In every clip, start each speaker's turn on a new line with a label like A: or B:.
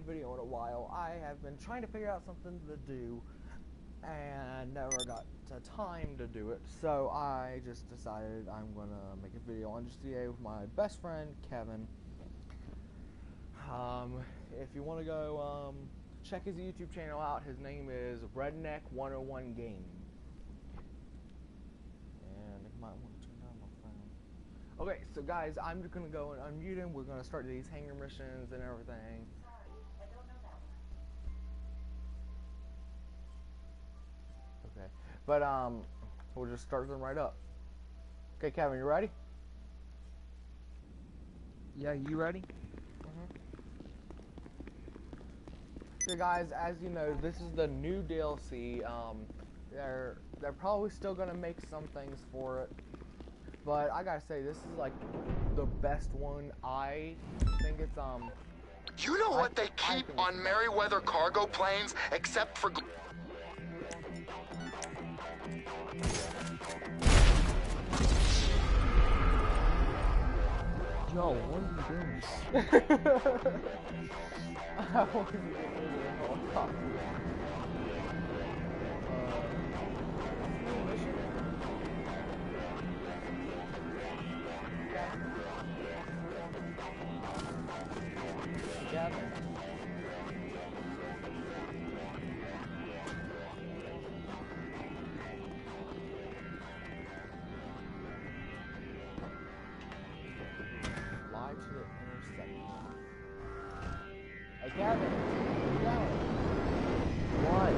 A: video in a while. I have been trying to figure out something to do and never got the time to do it, so I just decided I'm gonna make a video on GTA with my best friend Kevin. If you want to go check his YouTube channel out, his name is Redneck 101 Gaming. And I might want to turn down my phone. Okay, so guys, I'm just gonna go and unmute him. We're gonna start these hangar missions and everything.
B: Sorry, I don't know that one.
A: Okay, but we'll just start them right up. Okay, Kevin, you ready?
C: Yeah, you ready?
A: So guys, as you know, this is the new DLC. They're probably still gonna make some things for it, but I gotta say, this is like the best one. I think it's
D: You know what they keep on Merryweather cargo planes, except for...
C: Yo, what are you doing?
A: I wasn't getting a helicopter. Gavin. Fly to the intersection. Hey, Gavin, where you going?
C: What?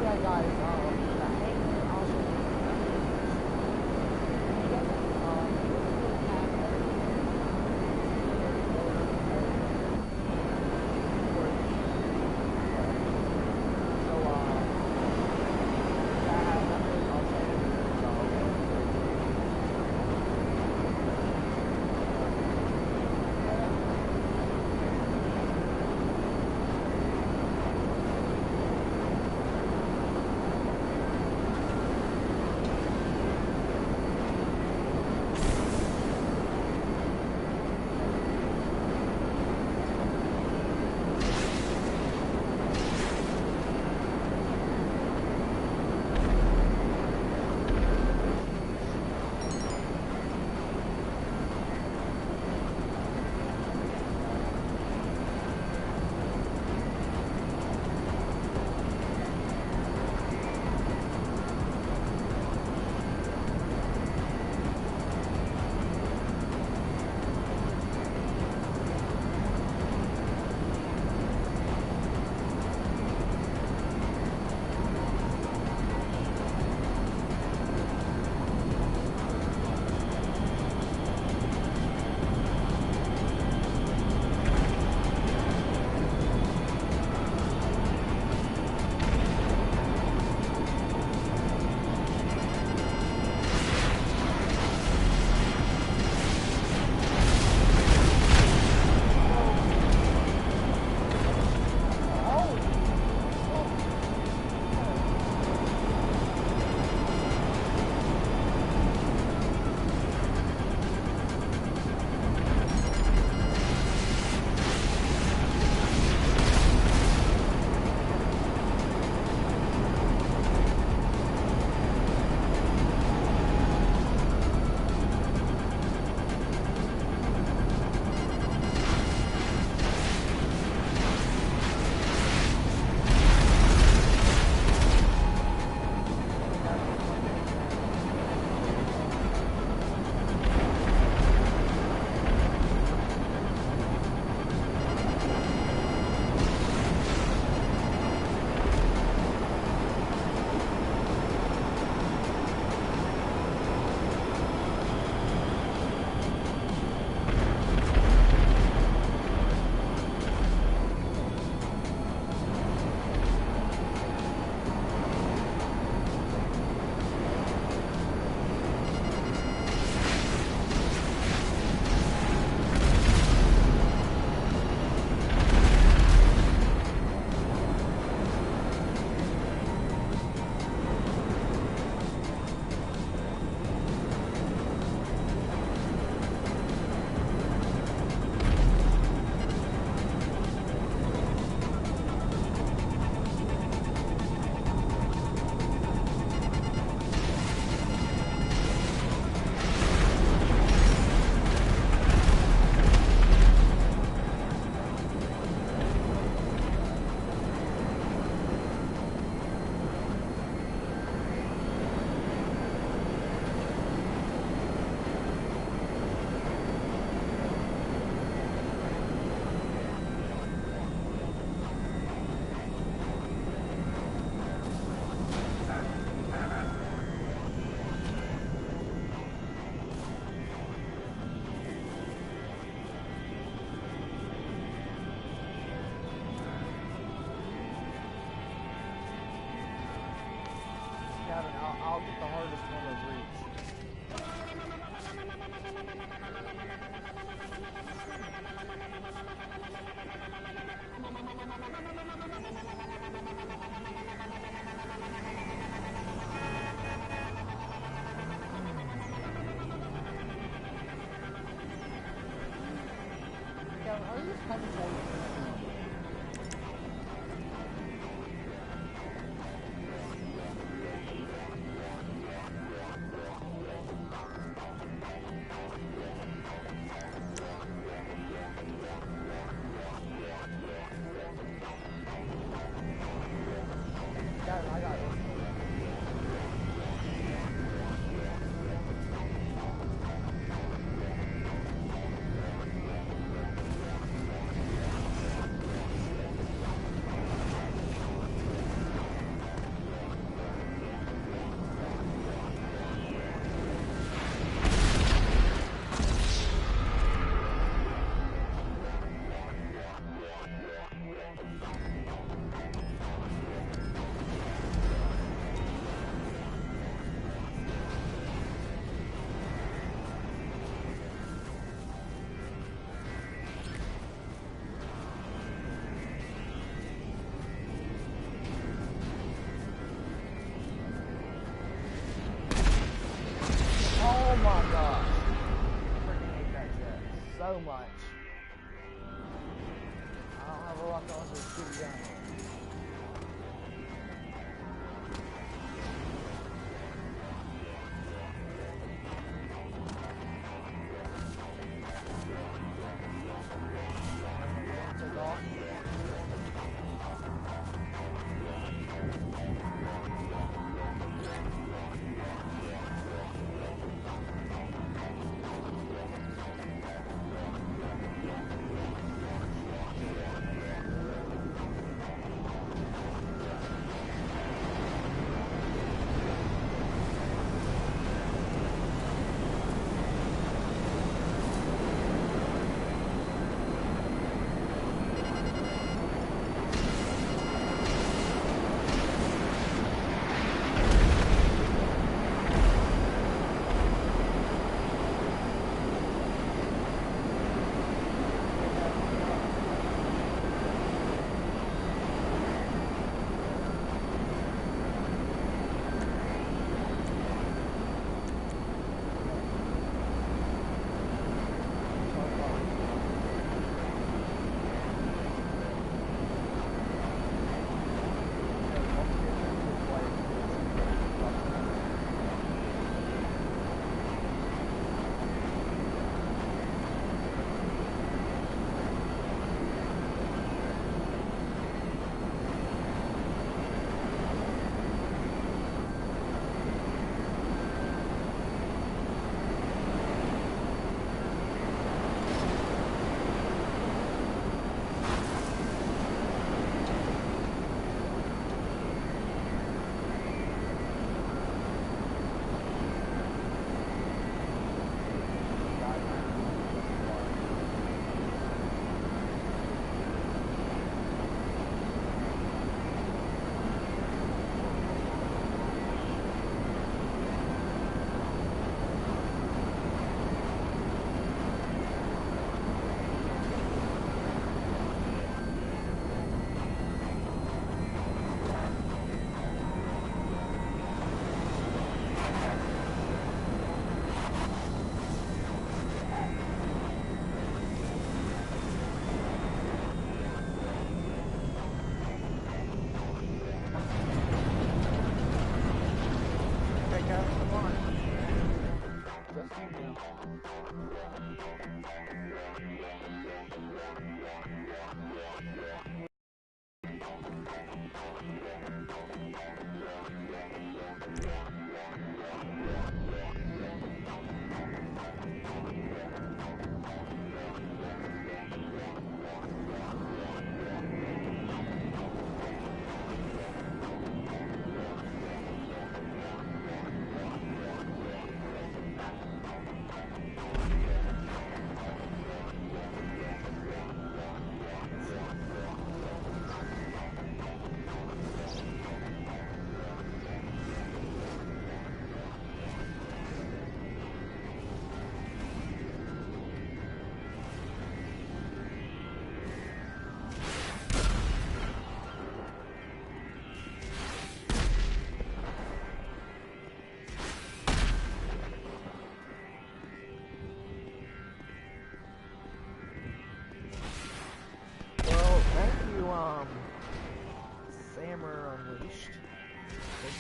A: Yeah, guys, the hangar also he doesn't, I'll get the hardest one of reach. Kevin, are you just coming towards me? Kevin, I got this. Oh my gosh. I freaking hate that jet so much. I don't have a rocket launcher to shoot it down here. Take off.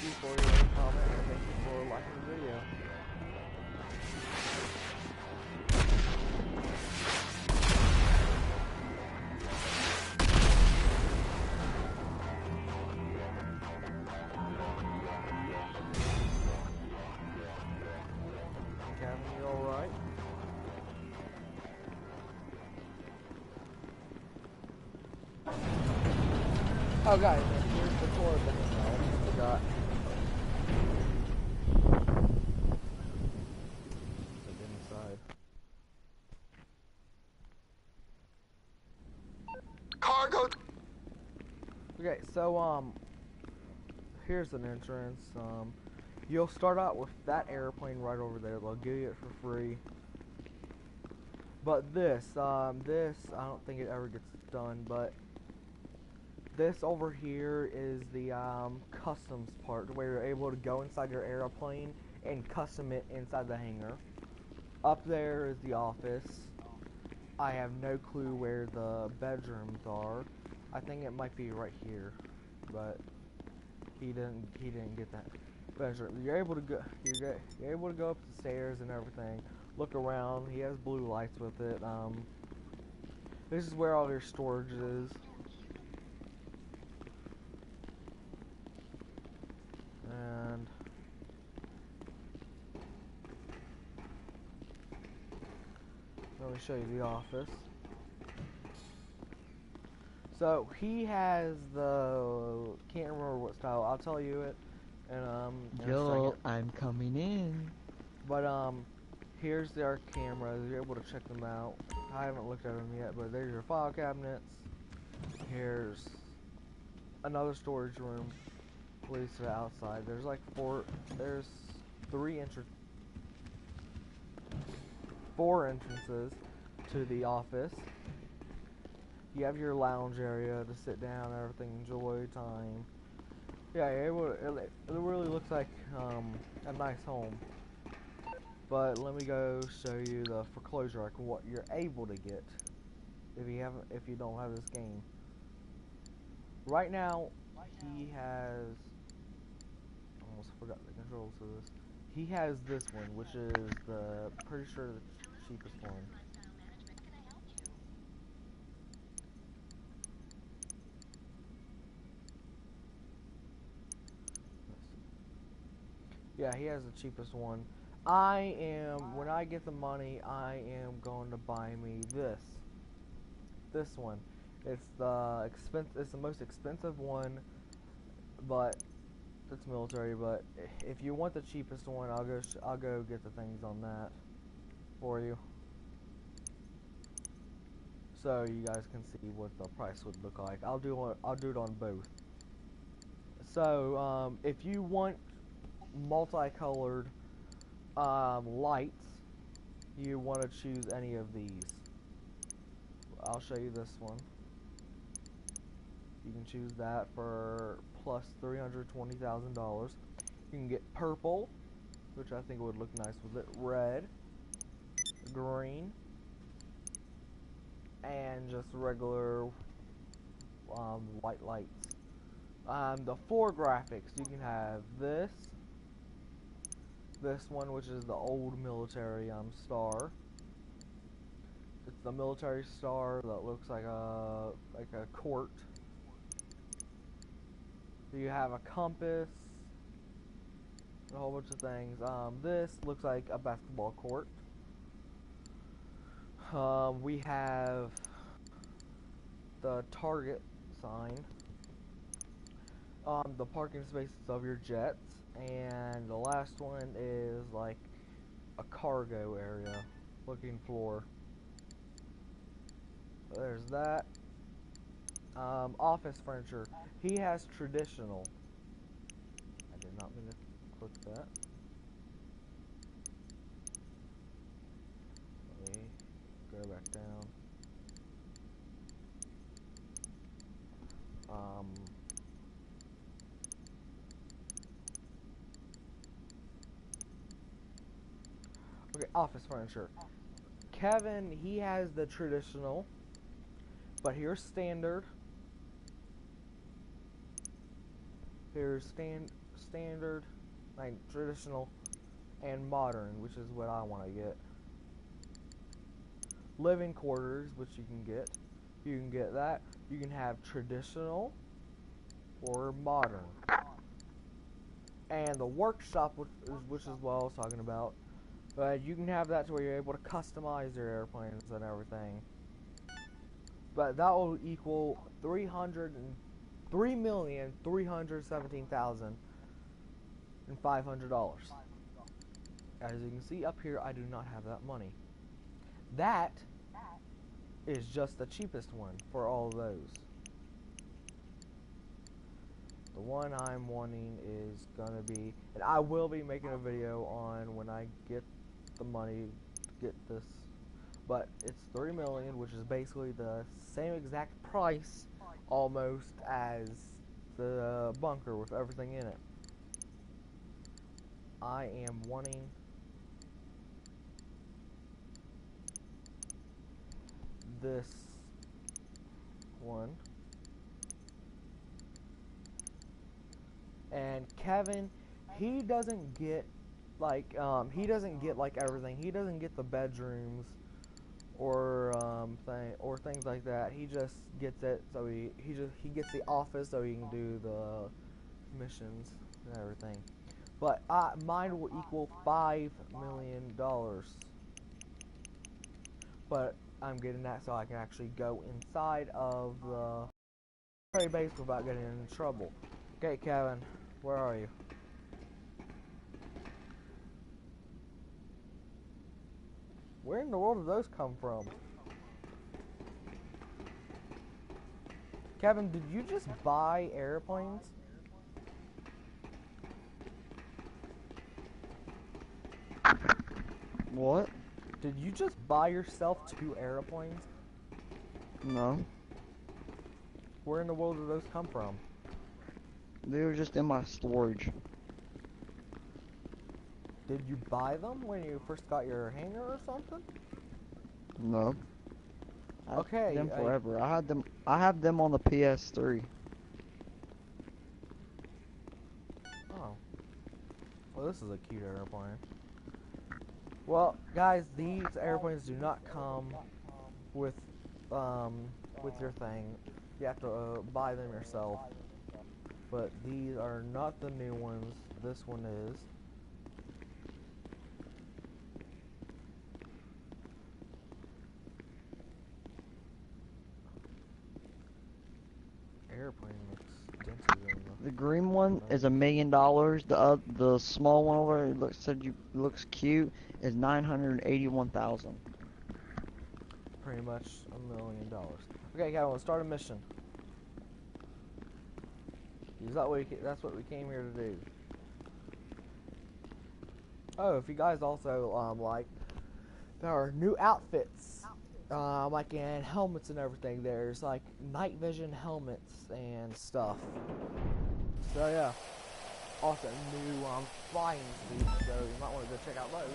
A: you for your comment, and thank you for liking the video. Kevin, you alright? Oh guys, here's the tour of the hotel. I forgot. Let's get inside.
D: Cargo.
A: Okay, so here's an entrance. You'll start out with that airplane right over there. They'll give you it for free. But this I don't think it ever gets done, but this over here is the customs part, where you're able to go inside your airplane and custom it inside the hangar. Up there is the office. I have no clue where the bedrooms are. I think it might be right here, but he didn't get that bedroom. You're able to go up the stairs and everything. Look around. He has blue lights with it. This is where all your storage is. And let me show you the office. So he has the, can't remember what style. I'll tell you it in a
C: Yo,
A: second.
C: I'm coming in.
A: But here's their cameras. You're able to check them out. I haven't looked at them yet, but there's your file cabinets. Here's another storage room. Leads to the outside. There's like four entrances to the office. You have your lounge area to sit down, everything, enjoy time. Yeah, you're able to, it really looks like a nice home. But let me go show you the foreclosure, like what you're able to get if you don't have this game. Right now, he has, almost forgot the controls to this. He has this one, which is pretty sure the cheapest one. Yeah, he has the cheapest one. When I get the money, I am going to buy me this one. It's the most expensive one, but it's military. But if you want the cheapest one, I'll go get the things on that for you, so you guys can see what the price would look like. I'll do it on both. So if you want multicolored lights, you want to choose any of these. I'll show you this one. You can choose that for plus $320,000. You can get purple, which I think would look nice with it, red, green, and just regular white lights. The four graphics, you can have this one, which is the old military star. It's the military star that looks like a court. You have a compass, a whole bunch of things. This looks like a basketball court. We have the target sign. The parking spaces of your jets. And the last one is like a cargo area, looking floor. There's that. Office furniture. He has traditional. I did not mean to click that. Let me go back down. Okay, office furniture. Kevin, he has the traditional, but here's standard. There's standard, like traditional, and modern, which is what I want to get. Living quarters, which you can get. You can get that. You can have traditional or modern. And the workshop, which is what I was talking about, you can have that to where you're able to customize your airplanes and everything. But that will equal $3,317,500. As you can see up here, I do not have that money. That is just the cheapest one for all of those. The one I'm wanting is gonna be, and I will be making a video on when I get the money to get this, but it's $3 million, which is basically the same exact price almost as the bunker with everything in it. I am wanting this one. And Kevin, he doesn't get like everything. He doesn't get the bedrooms or things like that. He just gets it so he gets the office so he can do the missions and everything. But mine will equal $5 million. But I'm getting that so I can actually go inside of the prey base without getting in trouble. Okay, Kevin, where are you? Where in the world did those come from? Kevin, did you just buy airplanes?
C: What?
A: Did you just buy yourself 2 airplanes?
C: No.
A: Where in the world did those come from?
C: They were just in my storage.
A: Did you buy them when you first got your hangar or something?
C: No. I
A: Okay.
C: had them forever. I have them on the PS3.
A: Oh. Well, this is a cute airplane. Well, guys, these airplanes do not come with your thing. You have to buy them yourself. But these are not the new ones. This one is. Airplane looks dented in
C: The green one is $1 million. The small one over there looks cute is $981,000.
A: pretty much $1 million. Okay, Kevin, let's start a mission. That's what we came here to do. Oh, if you guys also like, there are new outfits, like and helmets and everything. There's like night vision helmets and stuff. So yeah, also new flying suits. So you might want to go check out those.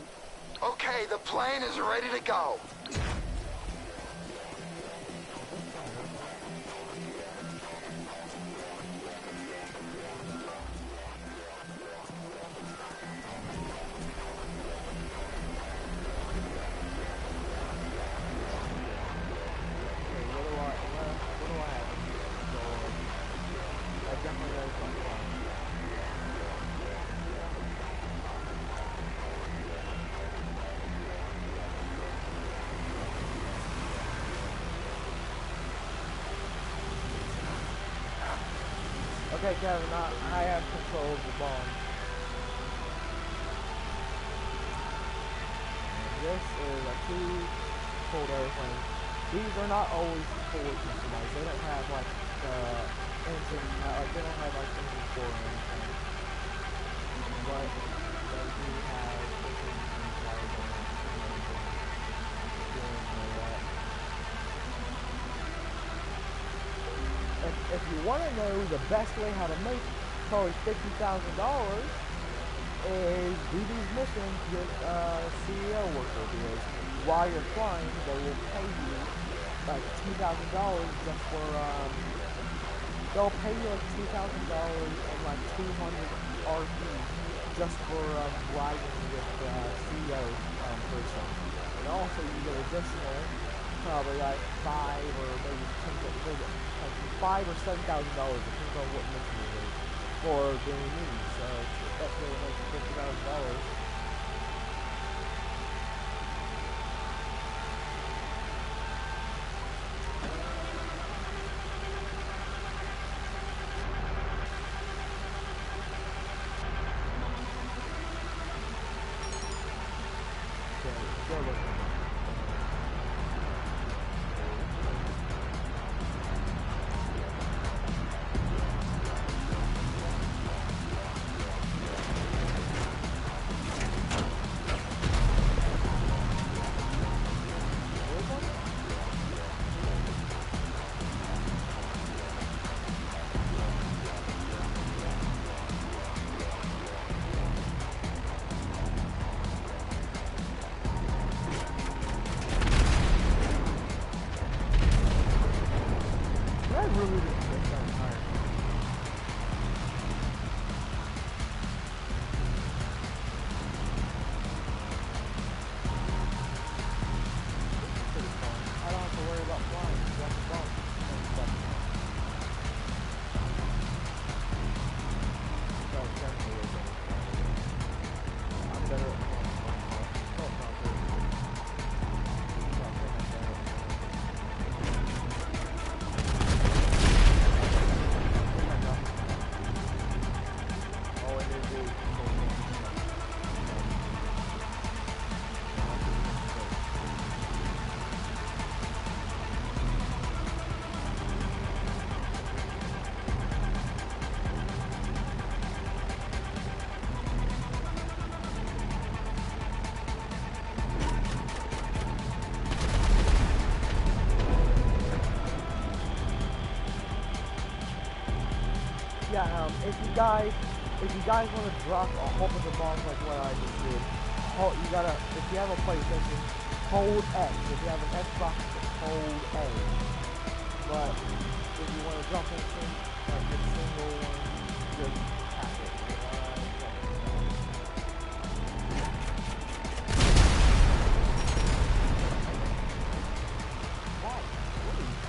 D: Okay, the plane is ready to go.
A: Okay, Kevin, I have control of the bomb. This is a 2-fold airplane. These are not always fully customized. They don't have like engine, they don't have like engine core or anything. But they do have engine inside them and doing all that. If you want to know the best way how to make probably $50,000 is do these missions with CEO worker, because while you're flying they will pay you like $2,000 just for they'll pay you like $2,000 and like 200 RP just for riding with the CEO person. And also you get additional, probably like $5,000 or $7,000, depends on what mission it is, for doing these. So that's really makes $50,000. Go look. I really didn't get that tired. Pretty fun. I don't have to worry about flying. You have to bump and stuff. So essentially, I'm better at flying. Oh, it's not good. It's not good like that. Oh, and it is. Yeah, if you guys want to drop a whole bunch of bombs like what I just did, you gotta, if you have a PlayStation, hold X. If you have an Xbox, hold A. But if you want to drop anything, like a single one, just tap it. Why? Please.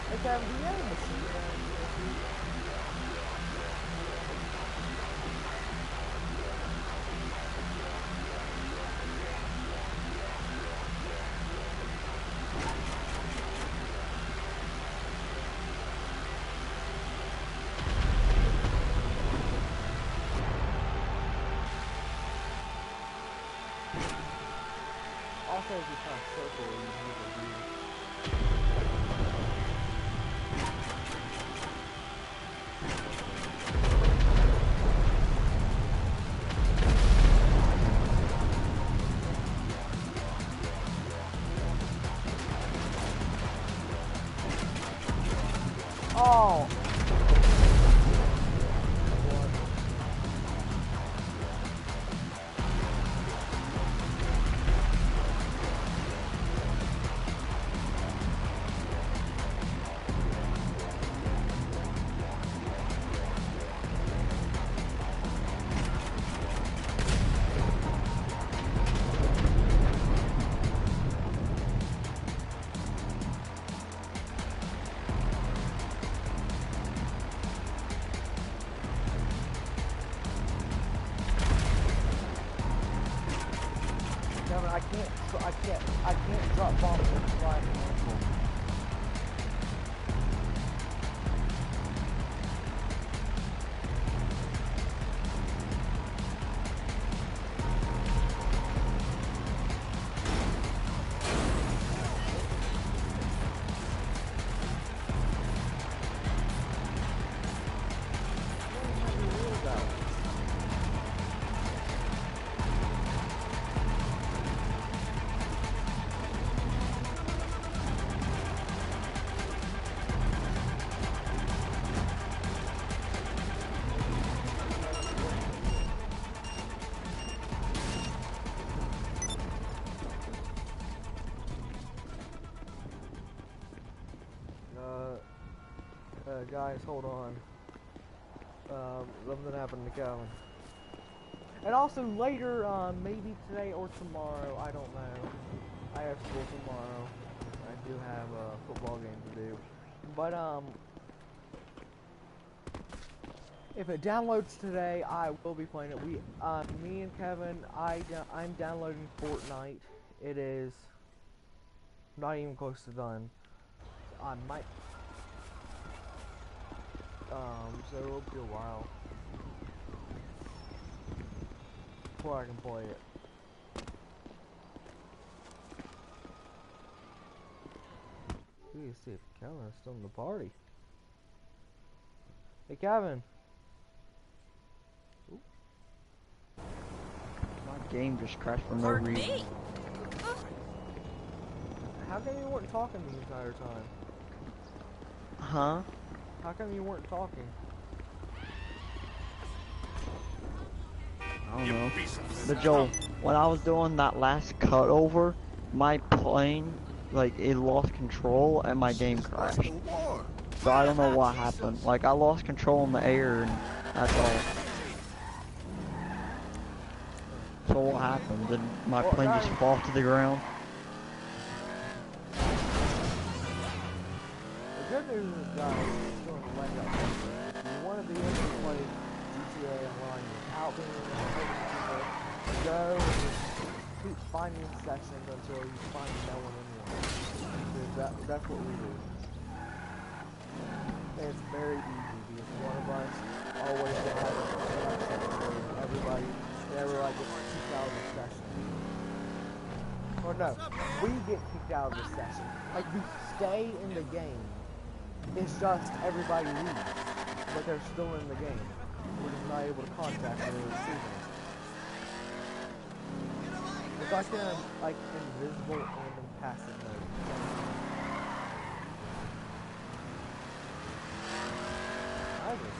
A: Hey, Kevin, do you have a machine gun? Also, if you kind of circle, you can use a view. Oh! Kevin, I can't drop bombs in the flying vehicle. Guys, hold on. Something happened to Calvin. And also later, maybe today or tomorrow, I don't know. I have school tomorrow. I do have a football game to do. But, if it downloads today, I will be playing it. Me and Kevin, I'm downloading Fortnite. It is not even close to done. I might, so it'll be a while before I can play it. We need to see if Kevin's still in the party. Hey, Kevin.
C: My game just crashed for no reason.
A: How come you weren't talking the entire time?
C: Huh?
A: How come you weren't talking?
C: I don't know. But Joel, when I was doing that last cutover, my plane, like, it lost control and my game crashed. So I don't know what happened. Like, I lost control in the air and that's all. So what happened? Did my plane just fall to the ground?
A: The good news is, guys, it's still in the leg up. If you want to be able to play GTA Online without being able to play people, go and just keep finding sessions until you find no one in one. Because that's what we do. And it's very easy because one of us always has everybody never like gets kicked out of the session. Or no, we get kicked out of the session. Like we stay in the game. It's just everybody leaves, but they're still in the game. We're just not able to contact them or see them. It's like in invisible and in passive mode. I just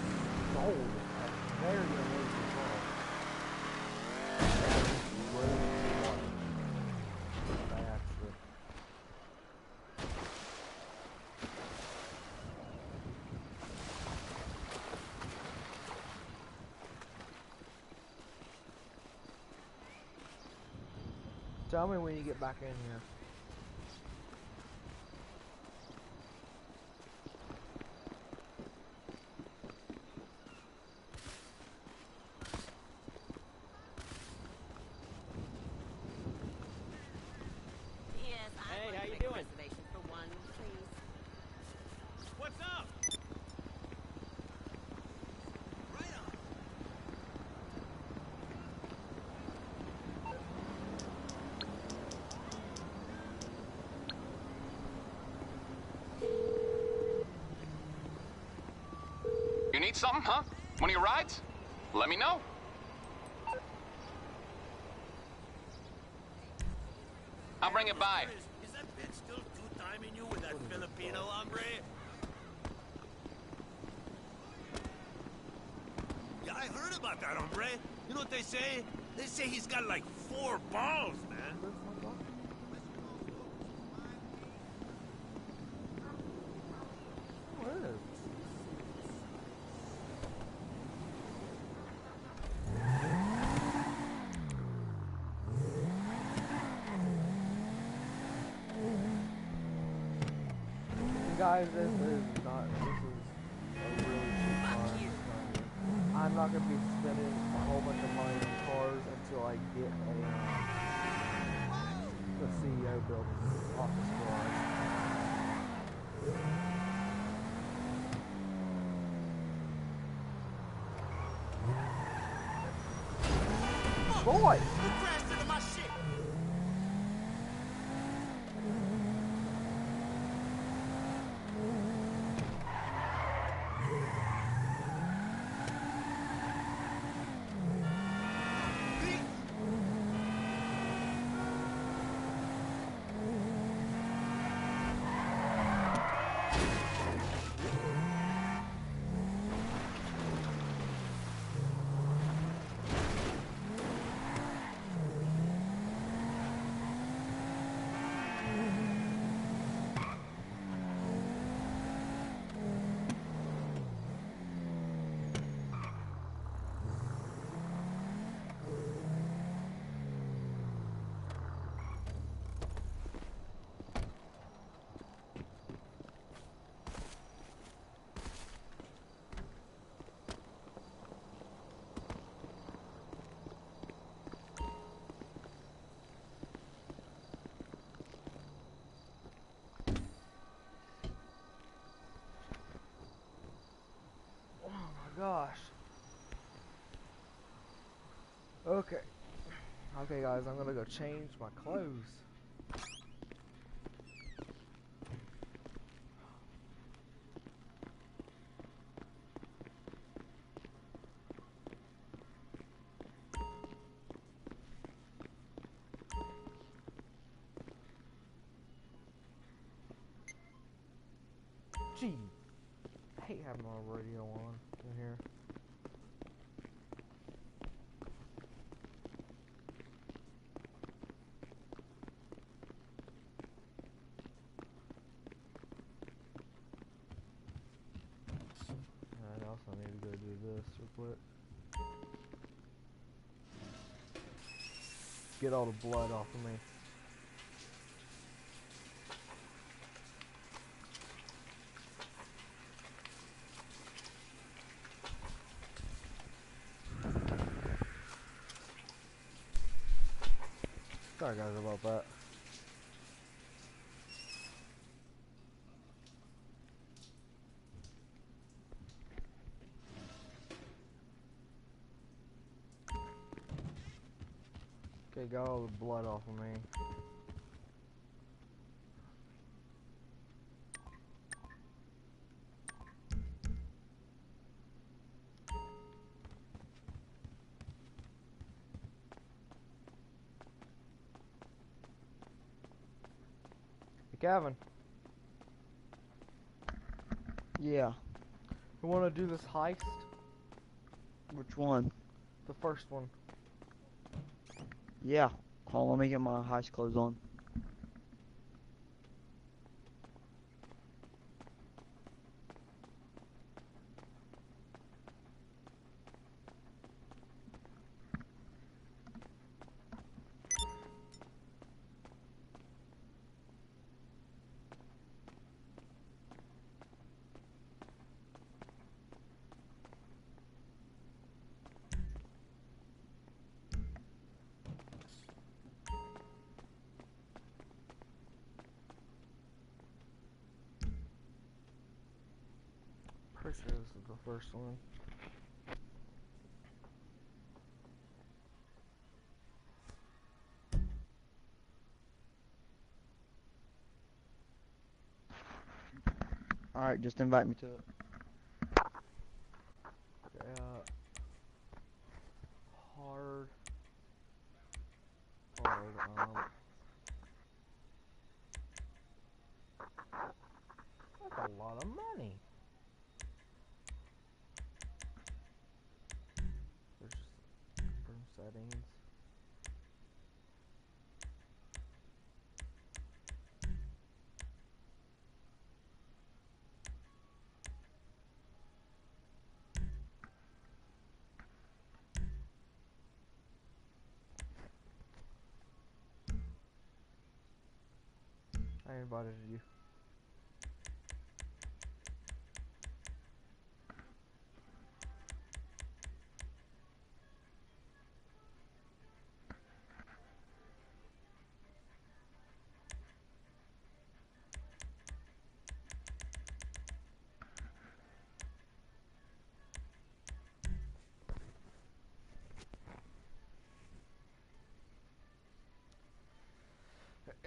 A: sold a very amazing car. I actually. Tell me when you get back in here.
B: Hey, how you doing? For one, please. What's up? Right on.
E: You need something, huh? One of your rides? Let me know. I'll bring it by.
B: Is that bitch still two-timing you with that Filipino hombre? Yeah, I heard about that hombre. You know what they say? They say he's got like 4 balls, man.
A: Where is? Guys, this is a really cheap car. I'm not gonna be spending a whole bunch of money on cars until I get the CEO building office garage. Boy!
B: You crashed into my shit!
A: gosh. Okay. Okay, guys, I'm gonna go change my clothes. Gee, I hate having my radio on in here. I also need to go do this real quick. Get all the blood off of me. Sorry guys about that. Okay, got all the blood off of me. Hey, Gavin,
C: Yeah.
A: you want to do this heist?
C: Which one?
A: The first one.
C: Yeah. Hold on, let me get my heist clothes on.
A: Pretty sure this is the first one.
C: Alright, just invite me to it.
A: Yeah. Hard. That's a lot of money. There's room settings. I invited you.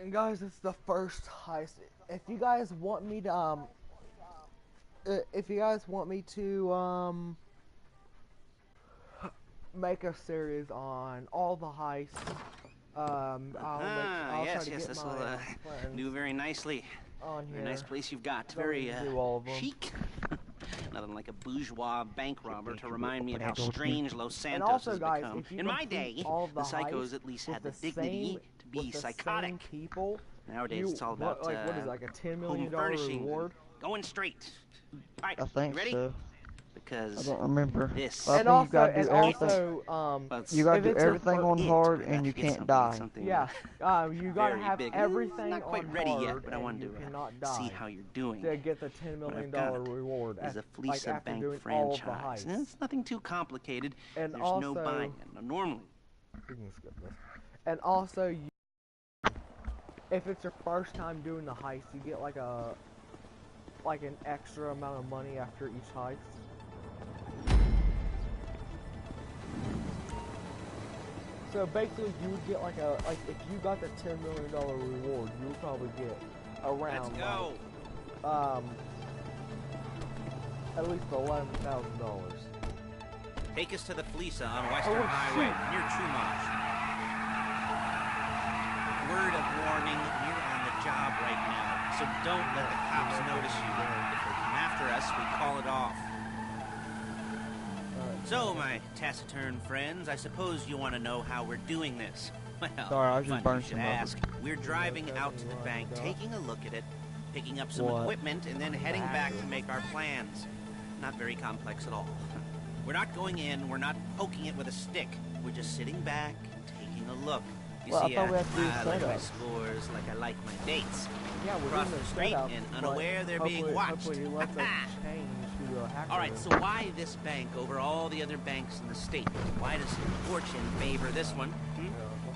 A: And guys, it's the first heist. If you guys want me to make a series on all the heists, I'll try to
F: yes,
A: get
F: this
A: my
F: will
A: friends
F: do very nicely.
A: on here.
F: Very nice place you've got.
A: So we
F: Very
A: can do all of them.
F: chic. Nothing like a bourgeois bank robber to remind me of how strange Los Santos
A: And also,
F: has
A: guys,
F: become.
A: if you
F: In my
A: complete
F: day,
A: all of
F: the
A: the
F: psychos
A: heists
F: at least
A: with
F: had the
A: the
F: dignity
A: same-
F: to be
A: with the
F: psychotic.
A: same people,
F: Nowadays, it's all about
A: like what is it, like a $10 million
F: home furnishings and
A: reward?
F: going straight. All right,
C: I think
F: you ready?
C: so. I
F: Because
C: don't remember.
F: this.
C: Well, I
A: And
C: think you
A: also,
C: gotta do
A: and
C: everything.
A: also,
F: Well, it's
C: You gotta
A: if
C: do
A: it's your
C: everything
A: fir-
C: on
F: it,
C: hard
F: but
C: and you
F: get
C: can't
F: something,
C: die.
F: something,
A: yeah, you gotta
F: very
A: have
F: big.
A: everything
F: Not quite
A: on
F: ready
A: hard,
F: yet, but I
A: and
F: wanted
A: you
F: to
A: cannot
F: see
A: die
F: how you're doing.
A: to get the $10
F: What
A: million
F: I've got
A: reward.
F: is a
A: like
F: Fleece
A: after
F: Bank
A: doing all of the
F: franchise.
A: heists.
F: It's nothing too complicated.
A: And
F: There's
A: also,
F: no buying it. Now, normally,
A: we can skip this. And also, if it's your first time doing the heist, you get like an extra amount of money after each heist. So basically, you would get like if you got the $10 million reward, you would probably get around
F: Let's go.
A: At least $11,000.
F: Take us to the Fleesa on Western Highway, near Chumash. Word of warning, you're on the job right now, so don't let the cops notice you. If they come after us, we call it off. So, my taciturn friends, I suppose you want to know how we're doing this. Well,
C: Sorry, I just
F: funny
C: burned
F: you should
C: some
F: ask. We're driving out to the bank, taking a look at it, picking up some equipment, and then heading back to make our plans. Not very complex at all. We're not going in, we're not poking it with a stick. We're just sitting back and taking a look. You
C: Well,
F: see,
C: I thought we had to do
F: I like my
C: setup.
F: scores like I like my dates.
A: Yeah, we're
F: Across
A: doing
F: the
A: the
F: street
A: setup,
F: and
A: but
F: unaware they're being watched.
A: Hopefully, he lets us change who the hacker
F: All right,
A: is.
F: so why this bank over all the other banks in the state? Why does fortune favor this one?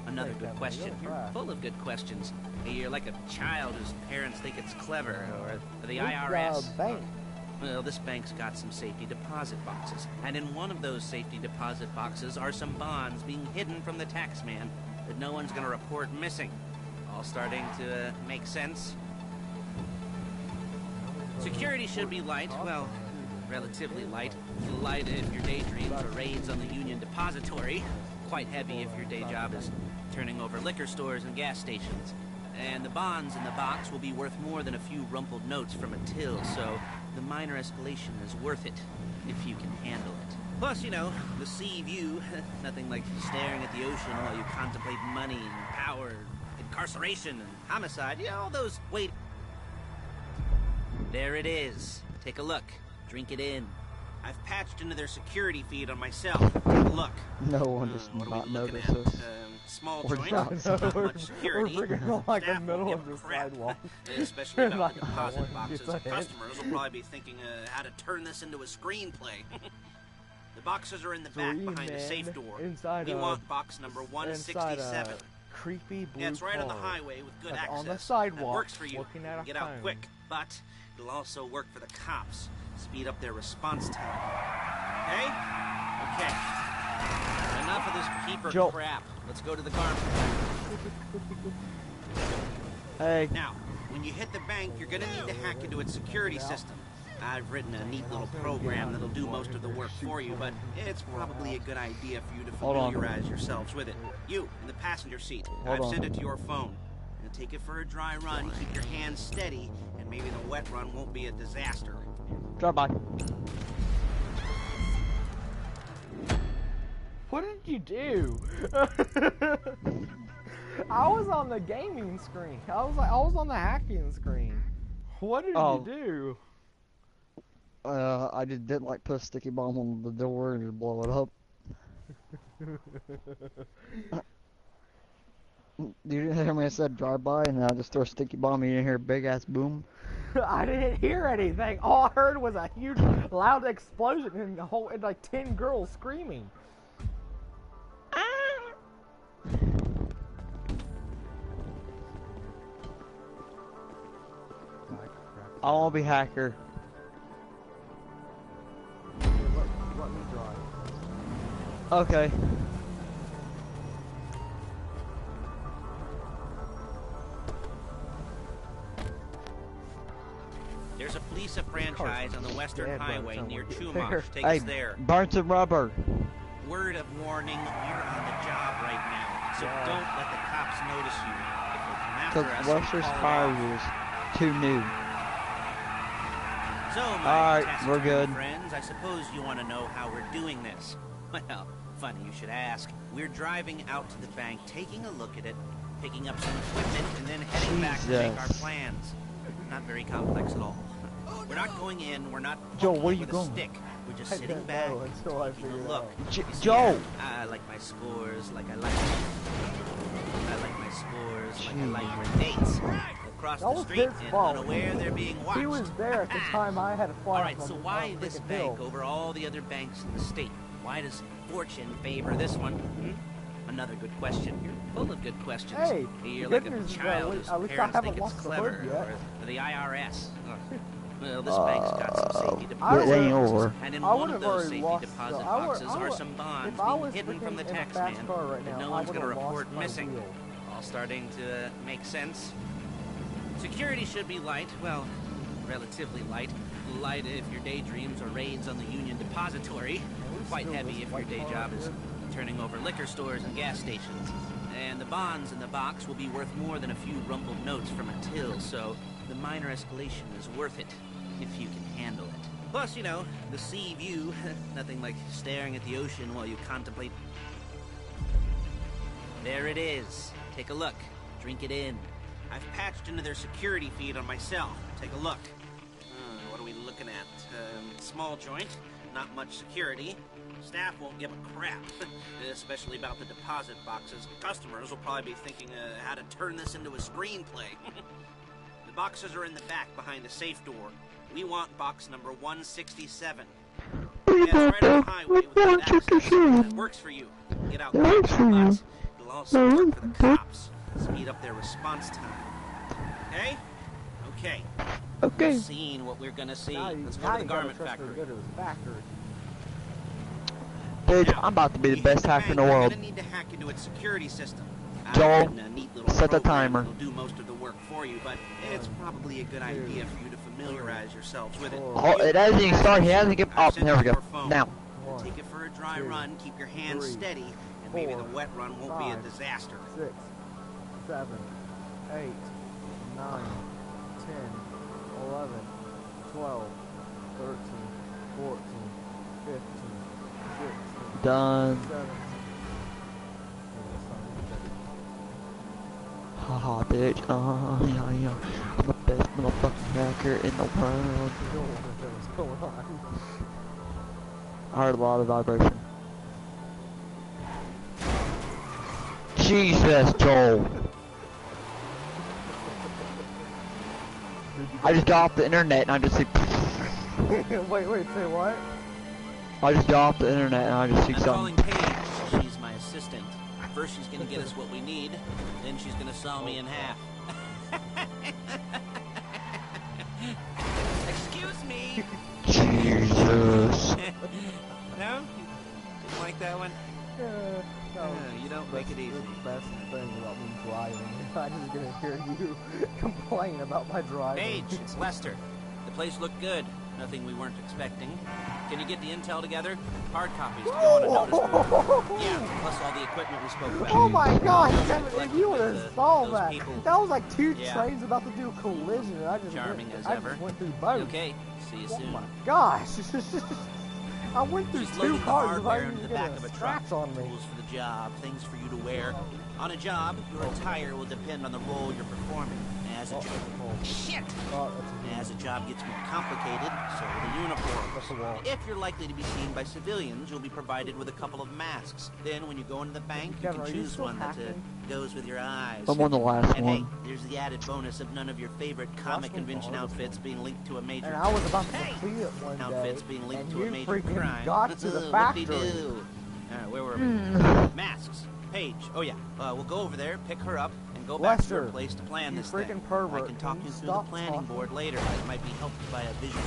F: Another good question. You're full of good questions. You're like a child whose parents think it's clever, or the IRS.
A: Bank.
F: Well, this bank's got some safety deposit boxes, and in one of those safety deposit boxes are some bonds being hidden from the tax man that no one's going to report missing. All starting to make sense? Security should be light, well, relatively light. Light if your daydreams are raids on the Union Depository. Quite heavy if your day job is turning over liquor stores and gas stations. And the bonds in the box will be worth more than a few rumpled notes from a till, so the minor escalation is worth it, if you can handle it. Plus, you know, the sea view, nothing like staring at the ocean while you contemplate money and power, incarceration and homicide, you know, all those wait. There it is. Take a look. Drink it in. I've patched into their security feed on my cell. Take a look.
C: No one does
F: What are
C: not
F: we looking
C: notice
F: at?
C: us.
F: Small
C: We're
F: joint,
C: not.
F: not
A: we're,
F: much security.
A: we're freaking on like the
F: Staff won't
A: middle
F: give
A: of
F: a
A: the
F: crap.
A: sidewalk.
F: Especially about
A: Like,
F: the deposit
A: I want
F: boxes.
A: you to hit.
F: Customers will probably be thinking how to turn this into a screenplay. The boxes are in the back
A: Three
F: behind the
A: men
F: safe door.
A: inside
F: We
A: a-
F: want box number
A: Inside
F: 167.
A: a creepy blue
F: Yeah, it's right on the
A: car
F: highway with good
A: that's
F: access.
A: on the sidewalk,
F: That works for you.
A: looking at a
F: Get out
A: phone.
F: quick, but it'll also work for the cops. Speed up their response time. Hey? Okay. Enough of this peeper
C: Joe.
F: crap. Let's go to the garment.
C: Hey,
F: Now, when you hit the bank, you're gonna need to hack into its security system. I've written a neat little program that'll do most of the work for you, but it's probably a good idea for you to
C: Hold on.
F: familiarize yourselves with it. You, in the passenger seat,
C: Hold
F: I've
C: on.
F: sent it to your phone. Now take it for a dry run, keep your hands steady, and maybe the wet run won't be a disaster.
C: drive by.
A: What did you do? I was on the gaming screen. I was on the hacking screen. What did
C: Oh.
A: you do?
C: I just didn't like put a sticky bomb on the door and just blow it up. You didn't hear me? I said drive by, and then I just throw a sticky bomb. You didn't hear a big ass boom.
A: I didn't hear anything. All I heard was a huge, loud explosion and like 10 girls screaming.
C: I want to be hacker.
A: Let me drive.
C: Okay.
F: There's a Fleesa franchise on the Western
A: dead by the
F: Highway
A: time we
F: near
A: get
F: Chumash.
A: there.
F: Take
C: Hey,
F: us there.
C: burn some rubber.
F: Word of warning, you're on the job right now, so don't let the cops notice you. If they come after
C: Because
F: us,
C: Wester's
F: call it
C: fire
F: off.
C: rules too new.
F: So, my
C: Alright,
F: taciturn
C: we're good.
F: friends, I suppose you want to know how we're doing this. Well, funny you should ask. We're driving out to the bank, taking a look at it, picking up some equipment, and then heading back to make our
C: Jesus.
F: plans. Not very complex at all. We're not going in, we're not
C: Joe,
F: poking
C: where
F: it
C: you
F: with
C: going?
F: a stick. We're just
A: I
F: sitting
A: don't
F: back,
A: know until I
F: taking a
A: figure it
F: look.
A: out.
F: You see,
C: Joe!
F: I like my scores like I like my scores like I like my dates. Across
A: That
F: the
A: was
F: street
A: his
F: and
A: fault.
F: unaware they're being watched.
A: He was there at the time I had to fly.
F: All right,
A: off
F: so
A: on
F: why
A: a
F: this
A: freaking
F: bank
A: hill.
F: over all the other banks in the state? Why does fortune favor this one? Another good question. You're full of good questions.
A: Hey,
F: You're
A: the
F: like
A: good
F: a
A: news is,
F: child whose
A: at least I
F: parents
A: haven't
F: think it's
A: lost the hood
F: clever,
A: yet.
F: or the IRS. Ugh. Well, this bank's got some safety
C: It
F: deposit
C: ain't
F: boxes,
C: over.
F: and in
A: I
F: one
A: would
F: of
A: have
F: those
A: already
F: safety
A: lost.
F: deposit
A: I
F: boxes are some bonds
A: if I
F: being
A: was
F: hidden from the
A: freaking in a
F: tax
A: fast
F: man
A: car right
F: that
A: now,
F: no
A: I
F: one's
A: would
F: going to
A: have lost
F: report
A: my
F: missing.
A: wheel.
F: All starting to make sense. Security should be light, well, relatively light. Light if your daydreams are raids on the Union Depository. Quite heavy if your day job is turning over liquor stores and gas stations. And the bonds in the box will be worth more than a few rumpled notes from a till, so the minor escalation is worth it, if you can handle it. Plus, you know, the sea view, nothing like staring at the ocean while you contemplate. There it is. Take a look. Drink it in. I've patched into their security feed on my cell. Take a look. What are we looking at? Small joint, not much security. Staff won't give a crap, especially about the deposit boxes. Customers will probably be thinking how to turn this into a screenplay. The boxes are in the back behind the safe door. We want box number 167. Yeah, it's right on the highway with good access. That works for you. Get out quick, but it'll also work for the cops. Speed up their response time. Okay? Okay.
C: Okay.
F: We've seen what we're gonna see. Let's go
A: Now
F: to the
A: you gotta
F: garment
A: trust her to
F: factory.
A: go to the factory.
C: Dude,
F: Now,
C: I'm about to be the
F: you
C: best
F: hit
C: hacker in the
F: bank, you're
C: world.
F: gonna need to hack into its security system.
C: Joel,
F: I've written a neat little
C: set the
F: program
C: timer.
F: that'll do most of the work for you, but it's probably a good idea for you to familiarize yourselves with it.
C: Oh, it hasn't even started. He hasn't given. Oh, there we go. Now.
F: Take it for a dry
A: two,
F: run, keep your hands
A: 3,
F: steady, and maybe the
A: 4,
F: wet run won't be a
A: 5,
F: disaster.
A: 6, 7, 8, 9, 10, 11, 12, 13, 14, 15, 16,
C: Done.
A: 17.
C: Haha, bitch. Yeah, yeah. I'm the best motherfucking hacker in the world.
A: What's going on?
C: I heard a lot of vibration. Jesus, Joel. I just got off the internet and I just see.
A: wait, say what?
C: I just got off the internet and I just see
F: I'm calling
C: something.
F: Paige. She's my assistant. First she's gonna get us what we need, then she's gonna saw me in half. Excuse me!
C: Jesus.
F: No? Didn't like that one? You don't make it easy.
A: The best thing about me driving. I'm just gonna hear you complain about my driving.
F: Paige, it's Lester. The place looked good. Nothing we weren't expecting. Can you get the intel together? Hard copies to go on a notice board. Yeah, plus all the equipment we spoke about.
A: Oh my gosh,
F: Kevin,
A: if you would have saw that.
F: people.
A: That was like two
F: Yeah.
A: trains about to do a collision and I just
F: Charming
A: went,
F: as
A: I
F: ever.
A: just went through both.
F: Okay, see you
A: Oh
F: soon.
A: my gosh. I went through
F: She's
A: two
F: loading the
A: cars
F: hardware
A: without
F: into
A: even
F: the back
A: getting
F: of
A: a
F: a truck.
A: scratch on me.
F: Tools for the job, things for you to wear. On a job, your attire will depend on the role you're performing. As a job, shit. As a job gets more complicated, so will the uniforms. If you're likely to be seen by civilians, you'll be provided with a couple of masks. Then, when you go into the bank,
A: Kevin,
F: you
A: are
F: can
A: you
F: choose
A: still
F: one that
A: hacking?
F: goes with your eyes.
C: I'm on the last
F: And hey,
C: one.
F: there's the added bonus of none of your favorite comic
A: me
F: convention
A: borrow this
F: outfits being linked to a major.
A: And I was about to
F: Hey!
A: complete it one
F: Outfits
A: day,
F: being linked
A: and
F: to
A: you
F: a major
A: freaking
F: crime.
A: got to the
F: Whoop-de-doo.
A: factory.
F: Alright, where were we? Masks. Paige. Oh yeah. We'll go over there, pick her up, and go back to
A: Lester,
F: her place to plan
A: you
F: this thing.
A: freaking pervert.
F: I can talk
A: Can
F: you
A: you
F: through the
A: stop
F: planning
A: talking?
F: board later. It might be helped by a visual.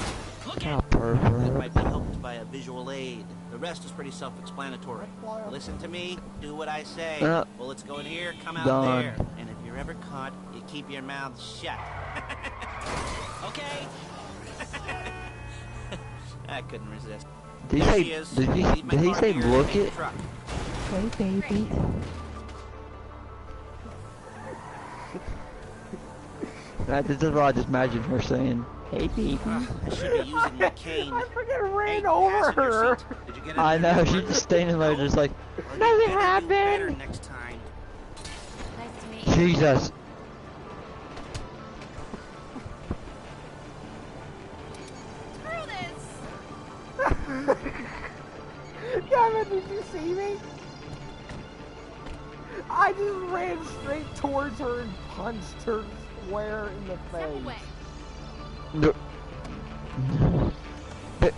F: Look
C: Ah,
F: at it
C: pervert.
F: might be helped by a visual aid. The rest is pretty self-explanatory. Listen to me, do what I say. Bullets go in here, come out
C: Done.
F: there. And if you're ever caught, you keep your mouth shut. Okay? I couldn't resist.
C: Did he
F: There
C: say?
F: she is.
C: Did
F: Leave my
C: he
F: car
C: say
F: here and
C: look
F: take the
C: it?
F: truck.
C: Hey baby. This is what I just imagined her saying. Hey baby.
F: I should be using my cane.
A: I freaking ran
F: Hey,
A: over
F: passenger
A: her.
F: seat. Did you get it?
C: I know, she's just standing there just like, nothing
F: Better
C: happened.
F: next time.
G: Nice to meet you.
C: Jesus.
G: Screw this!
A: Kevin, did you see me? I just ran straight towards her and punched her square in the
G: Step
A: face.
G: away.
C: No. But-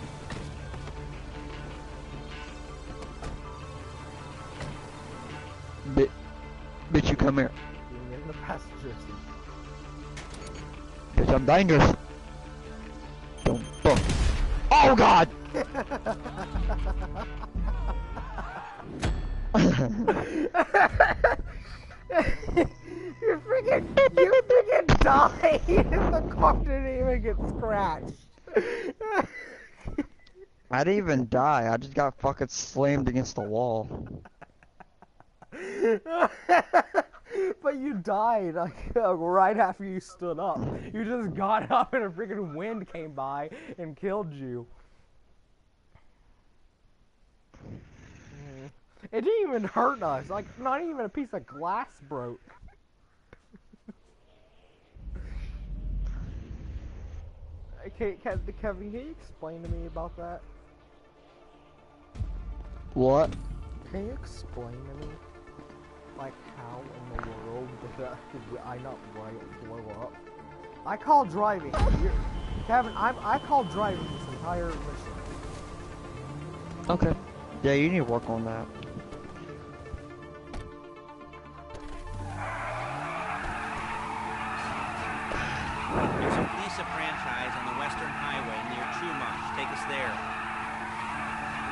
C: Bitch, you come here.
A: Being in the passenger seat.
C: Bitch, I'm dangerous. Oh God!
A: you freaking died! The car didn't even get scratched.
C: I didn't even die. I just got fucking slammed against the wall.
A: But you died like right after you stood up. You just got up and a freaking wind came by and killed you. It didn't even hurt us. Like not even a piece of glass broke. Okay, Kevin, can you explain to me about that?
C: What?
A: Can you explain to me, like, how in the world did I not blow up? I call driving. Kevin, I call driving this entire mission.
C: Okay. Yeah, you need to work on that.
F: There's a Lisa franchise on the Western Highway near Chumash. Take us there.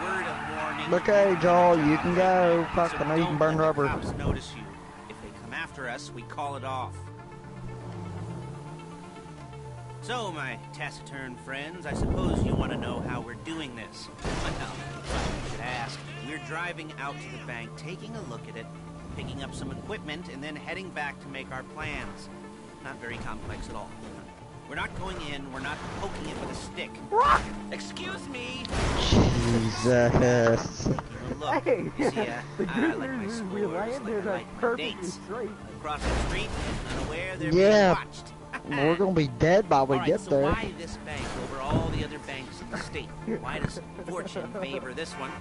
F: Word of warning.
C: Okay, Joel, you can go. Fuck,
F: So
C: I know you can
F: don't
C: burn
F: let
C: rubber.
F: the cops notice you. If they come after us, we call it off. So, my taciturn friends, I suppose you want to know how we're doing this. Well, you should ask. We're driving out to the bank, taking a look at it, picking up some equipment, and then heading back to make our plans. Not very complex at all. We're not going in, we're not poking it with a stick.
A: Rock!
F: Excuse me!
C: Jesus.
F: Look,
A: Hey,
F: you see,
A: the
F: I
A: good
F: like my
A: news is we
F: scores,
A: landed
F: like I
A: at
F: like my
A: perfectly
F: dates.
A: straight.
F: Across the street, unaware they're
C: Yeah.
F: being watched.
C: We're gonna be dead by we
F: All right,
C: get
F: so
C: there.
F: why this bank over all the other banks in the state? Why does fortune favor this one?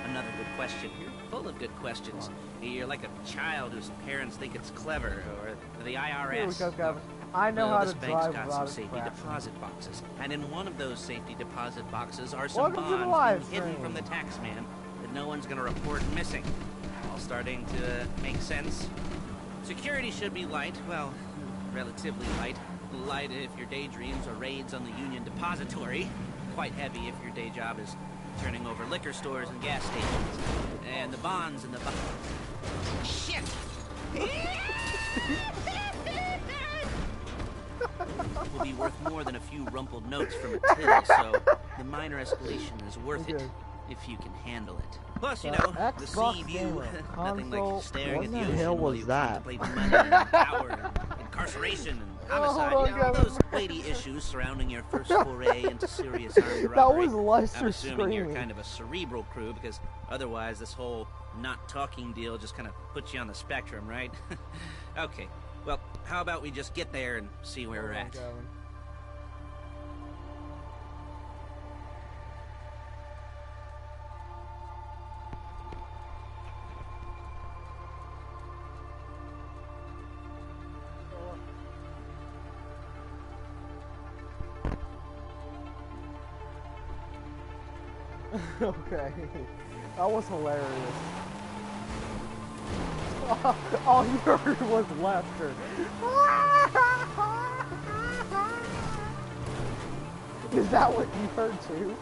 F: Another good question. You're full of good questions. You're like a child whose parents think it's clever, or the IRS.
A: Here we go, Kevin. I know
F: Well,
A: how
F: this
A: to
F: bank's
A: drive
F: got
A: without
F: some
A: a
F: safety
A: crash.
F: deposit boxes, and in one of those safety deposit boxes are some
A: Welcome to the
F: bonds
A: live
F: being hidden
A: stream.
F: from the tax man that no one's going to report missing. All starting to make sense. Security should be light, well, relatively light. Light if your daydreams are raids on the Union Depository. Quite heavy if your day job is turning over liquor stores and gas stations. And the bonds and the Shit! Will be worth more than a few rumpled notes from a till, so the minor escalation is worth it
A: Okay.
F: if you can handle it. Plus, you
A: The
F: know, the
A: Xbox
F: sea view,
A: gamer
F: nothing
A: console-
F: like staring
C: What
F: at
C: the
F: the ocean
C: hell
F: while
C: was
F: you
C: that?
F: contemplate money and power and incarceration and homicide.
A: Oh,
F: You know, all
A: God.
F: those weighty issues surrounding your first foray into serious armed
A: That
F: robbery.
A: was Lester
F: I'm assuming you're
A: screaming.
F: kind of a cerebral crew, because otherwise this whole not talking deal just kind of puts you on the spectrum, right? Okay, well, how about we just get there and see where we're at?
A: Okay, that was hilarious. All you heard was Lester. Is that what you heard too?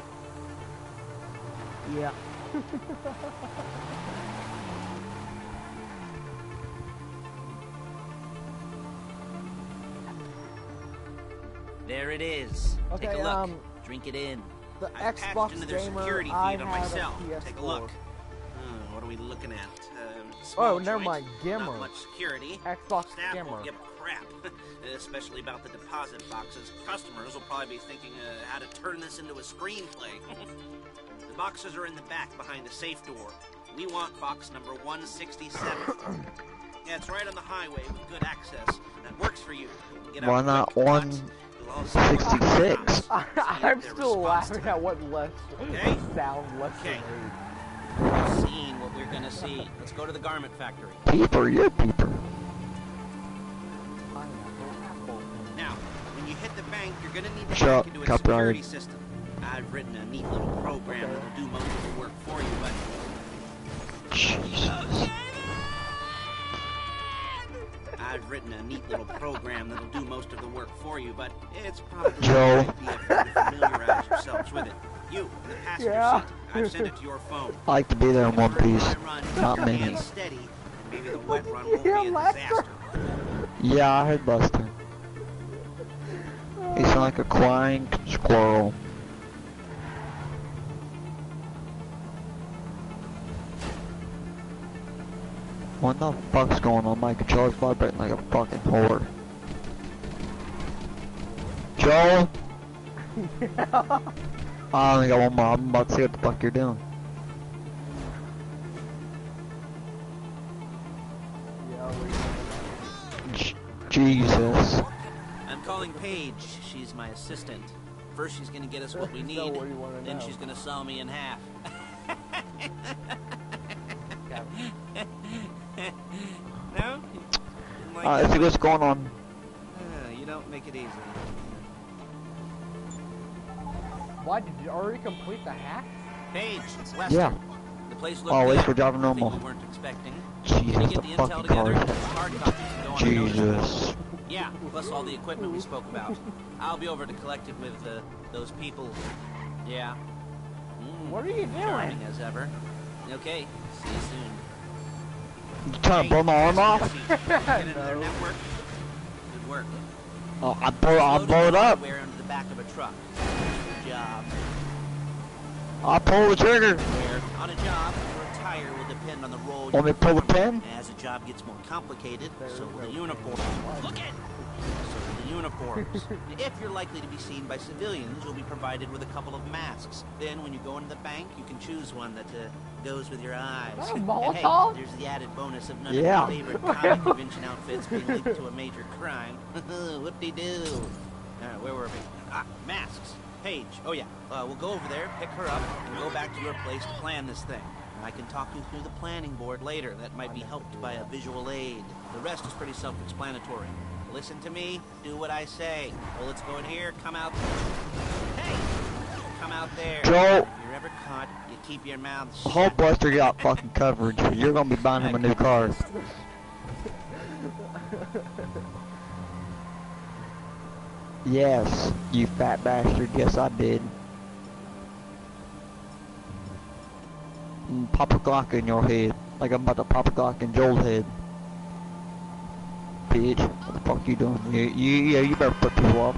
C: Yeah.
F: There it is. Take
A: Okay,
F: a look. Drink it in.
A: The
F: I've patched
A: Xbox
F: into their
A: gamer,
F: security
A: I
F: feed on
A: had
F: myself.
A: a PS4.
F: Take a look. What are we looking at?
A: Oh,
F: Small
A: never
F: joint,
A: mind, Gimmer.
F: Not much security.
A: Xbox
F: Staff
A: gamer.
F: won't give a crap, especially about the deposit boxes. Customers will probably be thinking how to turn this into a screenplay. The boxes are in the back behind the safe door. We want box number 167. Yeah, it's right on the highway with good access. That works for you. Get out
C: Why not
F: quick, but
C: 166?
A: I'm still laughing at what Lester
F: Okay.
A: sound Lester
F: Okay.
A: made.
F: We've seen what we're gonna see. Let's go to the garment factory.
C: Peeper, you're peeper.
F: Now, when you hit the bank, you're gonna need to
C: Shut
F: hack
C: up,
F: into a
C: copyright.
F: security system. I've written a neat little program that'll do most of the work for you, but
C: Jesus.
F: I've written a neat little program that'll do most of the work for you, but it's probably
C: Joe.
F: a good idea for you to familiarize yourselves with it. You, in the passenger
A: Yeah.
F: seat. I've sent it to your phone.
C: I like to be there in one piece, not
F: Be
C: many.
F: steady, and maybe the wet run won't
A: Yeah,
F: be a
A: Lester.
F: disaster.
C: Yeah, I heard Buster. He sounded like a crying squirrel. What the fuck's going on? My controller's vibrating like a fucking whore. Joel? I only got one more. I'm about to see what the fuck you're doing. Jesus.
F: I'm calling Paige. She's my assistant. First she's gonna get us what we
A: So
F: need,
A: what do you wanna
F: then
A: know?
F: she's gonna saw me in half. No? Didn't like
C: Let's
F: that
C: see what's
F: one?
C: going on.
F: You don't make it easy.
A: Why did you already complete the hack?
F: Paige, Lester.
C: Yeah.
F: The place looked
C: Oh, at least
F: good.
C: we're driving
F: Nothing
C: normal.
F: we weren't expecting.
C: Jesus,
F: We
C: the
F: get the intel
C: fucking
F: together.
C: car.
F: The hard copies can go unnoticed.
C: Jesus.
F: Yeah, plus all the equipment we spoke about. I'll be over to collect it with those people. Yeah.
A: What are you doing?
F: Charming as ever. Okay, see you soon.
C: You trying to blow my arm off?
F: Get into their network. Good work.
C: Oh, I'll blow it up.
F: Hardware under the back of a truck. Good job.
C: I'll pull the trigger.
F: Where on a job, your attire will depend on the role
C: Want me
F: you
C: to pull the
F: perform.
C: pin?
F: As the job gets more complicated, so will the uniform. Look at! So will the uniforms. If you're likely to be seen by civilians, you'll be provided with a couple of masks. Then, when you go into the bank, you can choose one that goes with your eyes.
A: Is that a
F: And
A: Molotov?
F: hey, there's the added bonus of none
C: Yeah.
F: of your favorite comic convention outfits being linked to a major crime. Whoop-de-doo. Where were we? Masks. Paige. Oh yeah. We'll go over there, pick her up, and go back to your place to plan this thing. I can talk you through the planning board later. That might be helped by a visual aid. The rest is pretty self-explanatory. Listen to me, do what I say. Bullets go in here, come out. Hey! Come out there.
C: Joel.
F: If you're ever caught, you keep your mouth
C: I
F: shut.
C: hope Buster got fucking coverage. You're gonna be buying him a new car. Yes, you fat bastard. Yes, I did. Pop a Glock in your head. Like I'm about to pop a Glock in Joel's head. Bitch, what the fuck you doing? Yeah, you better put people off.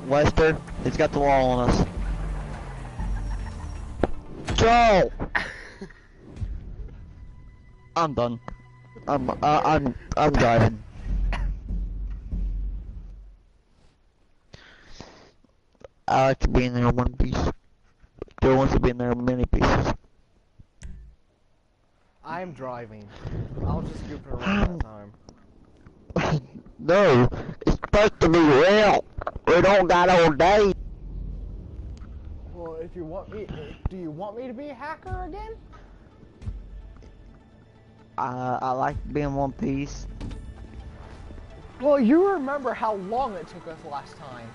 C: Lester, he's got the law on us. Joel! I'm done. I'm driving. I like to be in there in one piece. Joe wants to be in there in many pieces.
A: I'm driving. I'll just scoop it around that time.
C: No, it's supposed to be real. We don't got all day.
A: Well, if you want me, do you want me to be a hacker again?
C: I like to be in one piece.
A: Well, you remember how long it took us last time.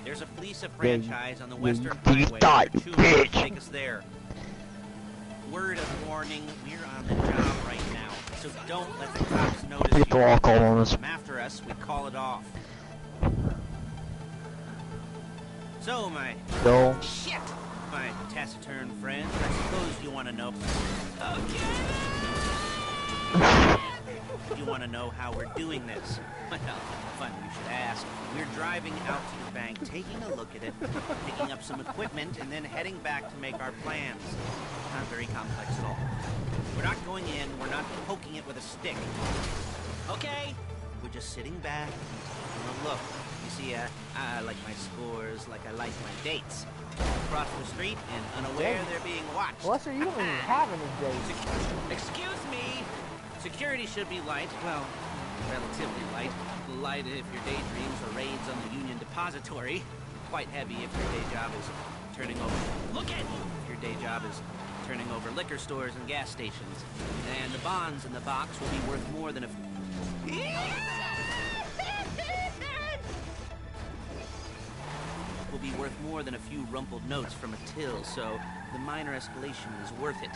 F: There's a Fleece franchise on the
C: you
F: Western
C: thief
F: Highway.
C: thought,
F: There are
C: you
F: 2 roads
C: bitch.
F: take us there. Word of warning, we're on the job right now, so don't let the cops notice you.
C: People all call on us.
F: Come after us, we call it off. So, my
C: Joel.
F: shit, my taciturn friend, I suppose you want to know. You want to know how we're doing this? Well, funny you should ask. We're driving out to the bank, taking a look at it, picking up some equipment, and then heading back to make our plans. Not very complex at all. We're not going in, we're not poking it with a stick. Okay? We're just sitting back and taking a look. You see, I like my scores like I like my dates. Across the street and unaware they're being watched.
A: Lester, you don't even have any dates.
F: Excuse me! Security should be light, well, relatively light. Light if your daydreams or raids on the Union Depository. Quite heavy if your day job is turning over... Look at you! If your day job is turning over liquor stores and gas stations. And the bonds in the box will be worth more than a... will be worth more than a few rumpled notes from a till, so the minor escalation is worth it,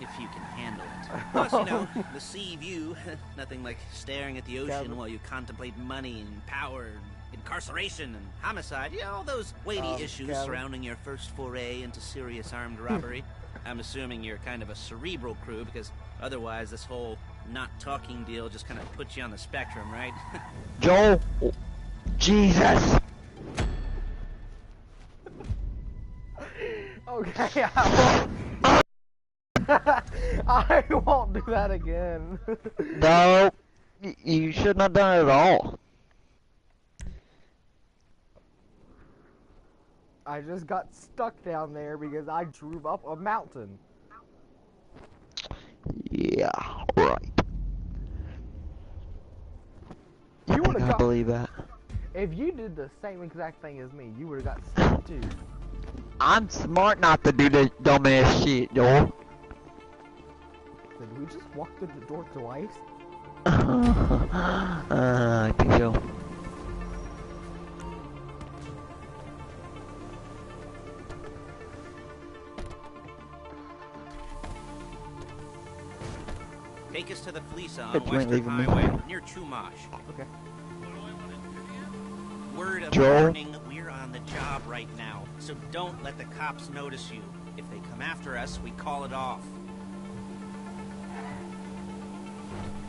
F: if you can handle it. Plus, you know, the sea view, nothing like staring at the ocean while you contemplate money and power, incarceration and homicide, you know, all those weighty issues surrounding your first foray into serious armed robbery. I'm assuming you're kind of a cerebral crew, because otherwise this whole not talking deal just kind of puts you on the spectrum, right?
C: Joel! Jesus!
A: Okay, I won't do that again.
C: No! You shouldn't have done it at all.
A: I just got stuck down there because I drove up a mountain.
C: Yeah, right.
A: You would have got.
C: Believe that.
A: If you did the same exact thing as me, you would have got stuck too.
C: I'm smart not to do this dumbass shit, Joel.
A: Did we just walk through the door twice?
C: I think so.
F: Take us to the Fleece on
C: But you ain't
F: Western
C: leaving me.
F: Highway, near Chumash.
A: Okay.
F: Word of
C: Joel?
F: warning, we're on the job right now, so don't let the cops notice you. If they come after us, we call it off.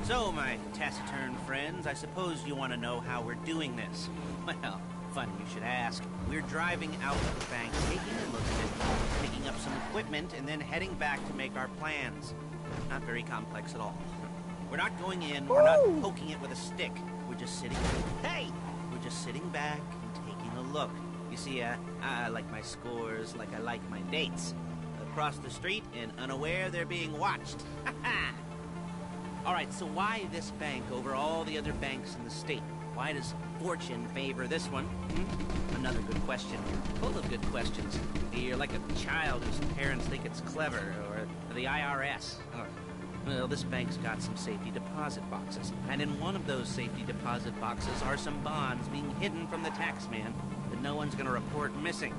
F: So, my taciturn friends, I suppose you want to know how we're doing this. Well, funny you should ask. We're driving out of the bank, taking a look at it, picking up some equipment, and then heading back to make our plans. Not very complex at all. We're not going in, we're not poking it with a stick. We're just sitting... Hey! We're just sitting back and taking a look. You see, I like my scores like I like my dates. Across the street and unaware they're being watched. Alright, so why this bank over all the other banks in the state? Why does fortune favor this one? Another good question. Full of good questions. You're like a child whose parents think it's clever, or the IRS. Well, this bank's got some safety deposit boxes, and in one of those safety deposit boxes are some bonds being hidden from the tax man that no one's gonna report missing.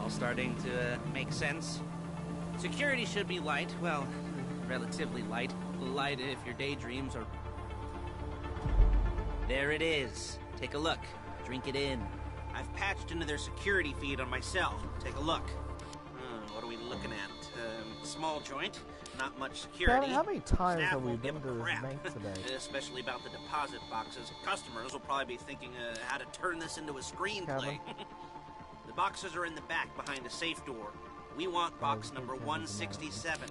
F: All starting to make sense? Security should be light, well, relatively light. Light if your daydreams are... There it is. Take a look. Drink it in. I've patched into their security feed on my cell. Take a look. What are we looking at? Small joint. Not much security.
A: Kevin, how many times
F: Staff
A: have we
F: won't
A: been
F: give
A: to
F: a
A: this
F: crap.
A: bank today?
F: Especially about the deposit boxes. Customers will probably be thinking how to turn this into a screenplay. The boxes are in the back behind the safe door. We want box number 167.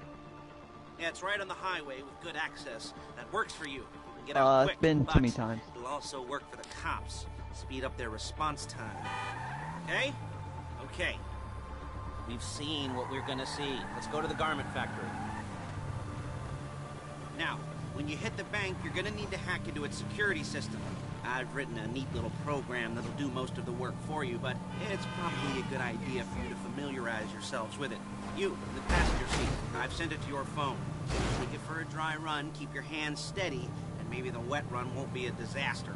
F: Yeah, it's right on the highway with good access. That works for you. Get out quick,
C: It's been
F: but
C: too many times.
F: it'll also work for the cops. Speed up their response time. Okay? Okay. We've seen what we're gonna see. Let's go to the garment factory. Now, when you hit the bank, you're gonna need to hack into its security system. I've written a neat little program that'll do most of the work for you, but it's probably a good idea for you to familiarize yourselves with it. You, in the passenger seat, I've sent it to your phone. Take it for a dry run, keep your hands steady, and maybe the wet run won't be a disaster.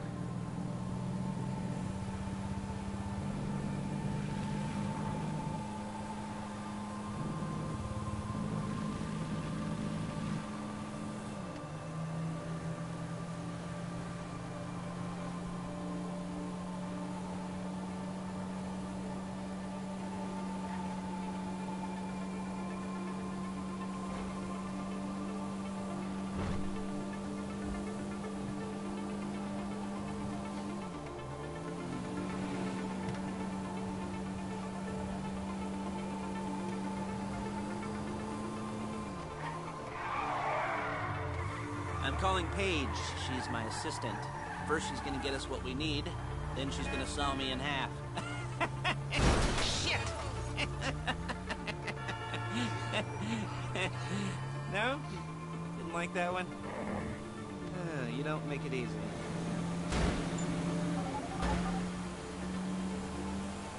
F: I'm calling Paige. She's my assistant. First she's gonna get us what we need, then she's gonna saw me in half. Shit! No? Didn't like that one? You don't make it easy.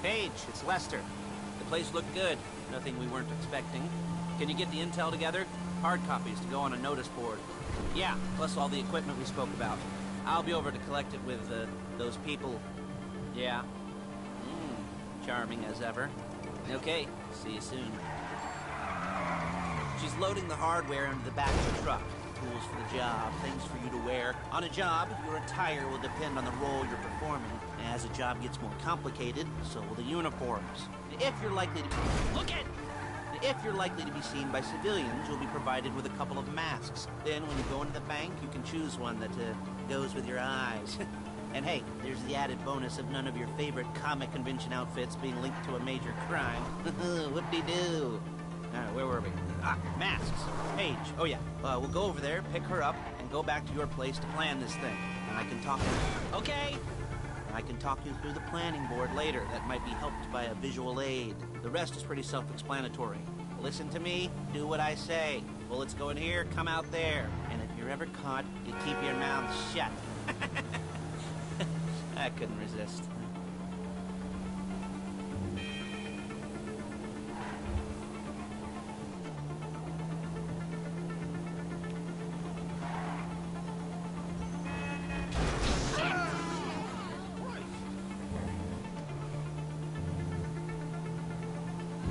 F: Paige, it's Lester. The place looked good. Nothing we weren't expecting. Can you get the intel together? Hard copies to go on a notice board. Yeah, plus all the equipment we spoke about. I'll be over to collect it with, those people. Yeah. charming as ever. Okay, see you soon. She's loading the hardware into the back of the truck. Tools for the job, things for you to wear. On a job, your attire will depend on the role you're performing. As the job gets more complicated, so will the uniforms. If you're likely to be seen by civilians, you'll be provided with a couple of masks. Then, when you go into the bank, you can choose one that goes with your eyes. And hey, there's the added bonus of none of your favorite comic convention outfits being linked to a major crime. Whoop-de-doo. Where were we? Masks. Paige. Oh yeah. We'll go over there, pick her up, and go back to your place to plan this thing. And I can talk you... Okay! I can talk you through the planning board later. That might be helped by a visual aid. The rest is pretty self-explanatory. Listen to me, do what I say. Bullets go in here, come out there. And if you're ever caught, you keep your mouth shut. I couldn't resist.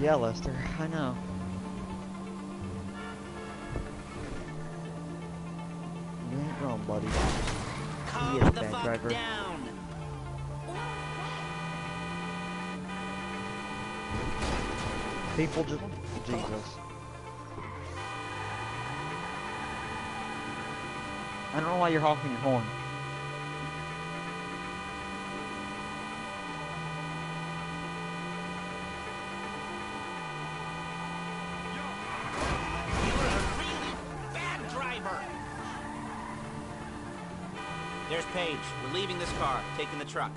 C: Yeah, Lester, I know. You ain't wrong, buddy. He is a bad driver.
F: Down.
C: People just... Jesus. I don't know why you're honking your horn.
F: There's Paige. We're leaving this car, taking the truck.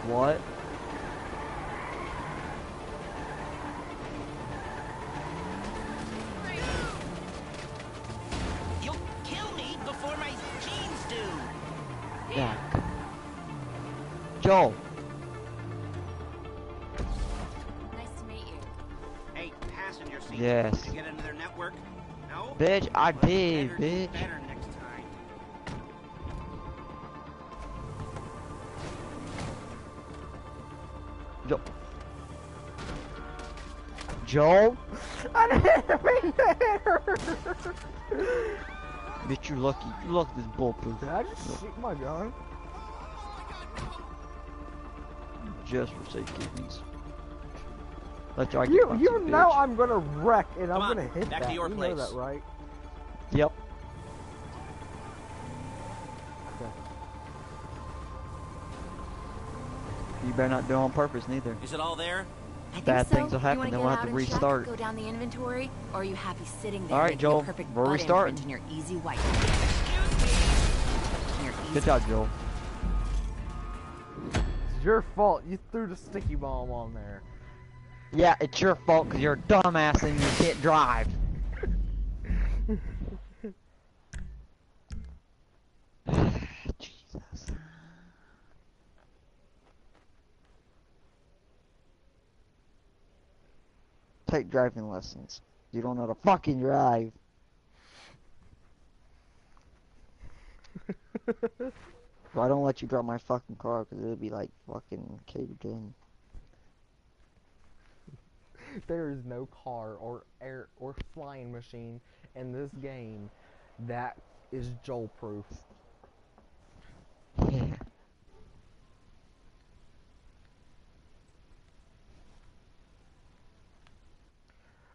C: What?
F: You'll kill me before my jeans do.
C: Yeah. Joel.
G: Nice to meet you.
F: Hey, passenger seat.
C: Yes.
F: Did you get into their network? No?
C: Bitch, I
F: Well,
C: did,
F: better do
C: bitch.
F: better next time.
C: Joel?
A: I didn't mean to hit her.
C: Bitch, you lucky. You lucky this bulletproof.
A: Did I just shoot my gun?
C: Just for safekeepings. Let you
A: You know
C: bitch.
A: I'm gonna wreck and
F: Come
A: I'm
F: on,
A: gonna hit
F: back
A: that.
F: to your
A: you
F: place.
A: know that, right?
C: Yep.
A: Okay.
C: You better not do it on purpose, neither.
F: Is it all there?
G: I think
C: Bad
G: so.
C: things will happen,
G: You wanna
C: then
G: get
C: we'll have
G: out
C: to
G: and
C: restart.
G: Check, go down the inventory, or are you happy sitting there?
C: All right,
G: making
C: Joel,
G: a perfect
C: we're
G: butt
C: restarting.
G: imprint in your easy white.
C: Good job, Joel.
A: It's your fault. You threw the sticky bomb on there.
C: Yeah, it's your fault because you're a dumbass and you can't drive. Jesus. Take driving lessons. You don't know how to fucking drive. Well, I don't let you drive my fucking car because it'll be like fucking caved in.
A: There is no car or air or flying machine in this game that is Joel proof.
C: Yeah.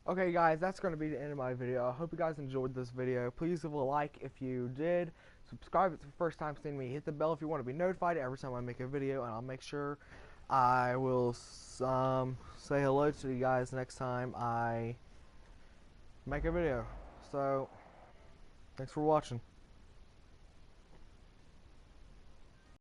A: Okay guys, that's going to be the end of my video. I hope you guys enjoyed this video. Please give a like if you did. Subscribe if it's the first time seeing me. Hit the bell if you want to be notified every time I make a video, and I'll make sure I will say hello to you guys next time I make a video. So, thanks for watching.